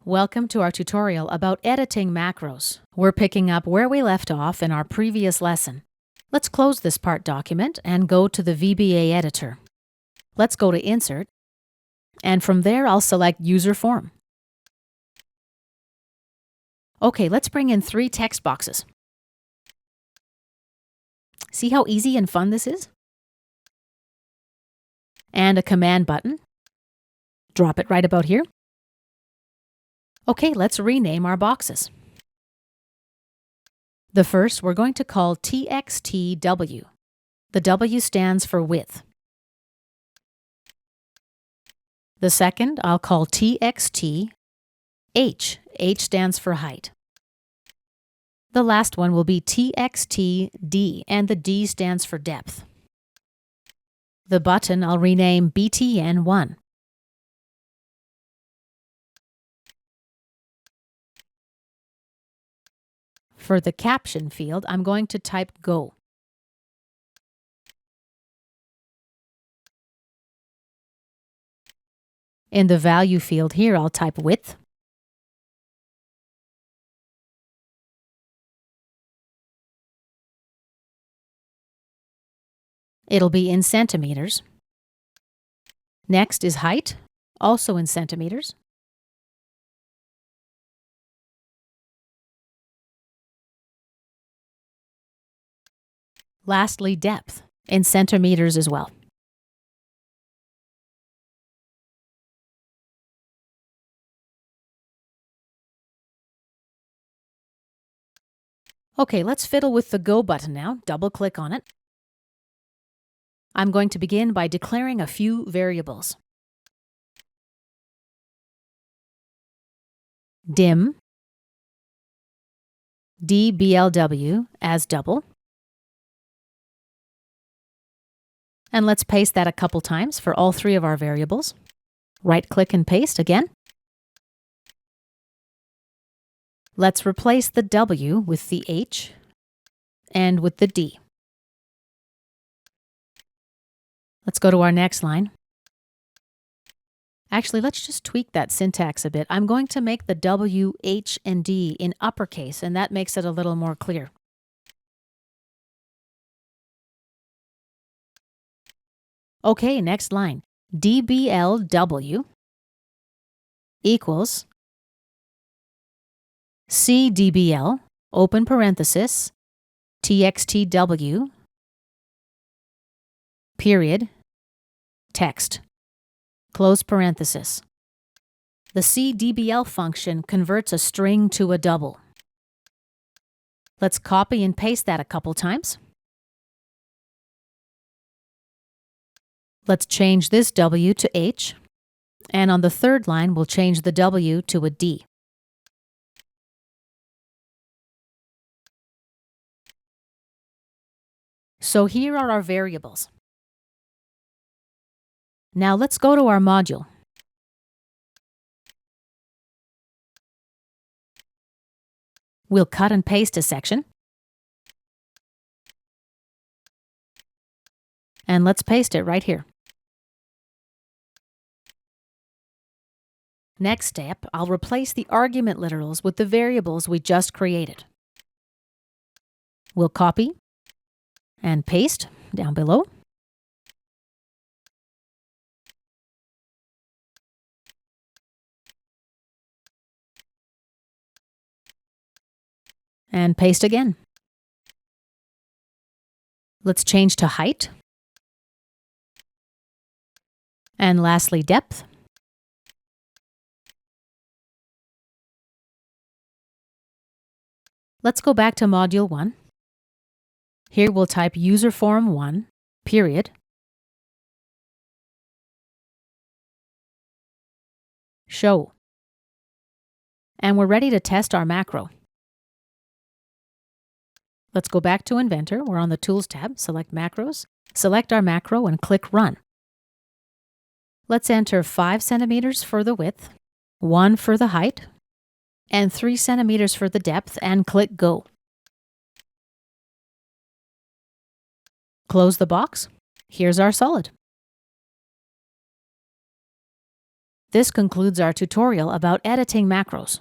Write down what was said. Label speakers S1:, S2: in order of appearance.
S1: Welcome to our tutorial about editing macros. We're picking up where we left off in our previous lesson. Let's close this part document and go to the VBA editor. Let's go to Insert, and from there I'll select User Form. Okay, let's bring in 3 text boxes. See how easy and fun this is? And a command button. Drop it right about here. Okay, let's rename our boxes. The first we're going to call TXTW. The W stands for width. The second I'll call TXTH. H stands for height. The last one will be TXTD, and the D stands for depth. The button I'll rename BTN1. For the caption field, I'm going to type Go. In the value field here, I'll type width. It'll be in centimeters. Next is height, also in centimeters. Lastly, depth, in centimeters as well. Okay, let's fiddle with the Go button now. Double-click on it. I'm going to begin by declaring a few variables. Dim, DBLW as double. And let's paste that a couple times for all 3 of our variables. Right-click and paste again. Let's replace the W with the H and with the D. Let's go to our next line. Actually, let's just tweak that syntax a bit. I'm going to make the W, H, and D in uppercase, and that makes it a little more clear. Okay, next line. DBLW equals CDBL, open parenthesis, TXTW, period, text, close parenthesis. The CDBL function converts a string to a double. Let's copy and paste that a couple times. Let's change this W to H, and on the third line, we'll change the W to a D. So here are our variables. Now let's go to our module. We'll cut and paste a section. And let's paste it right here. Next step, I'll replace the argument literals with the variables we just created. We'll copy and paste down below. And paste again. Let's change to height. And lastly, depth. Let's go back to Module 1. Here we'll type User Form 1, period. Show. And we're ready to test our macro. Let's go back to Inventor. We're on the Tools tab, select Macros, select our macro and click Run. Let's enter 5 centimeters for the width, 1 for the height, and 3 centimeters for the depth, and click Go. Close the box. Here's our solid. This concludes our tutorial about editing macros.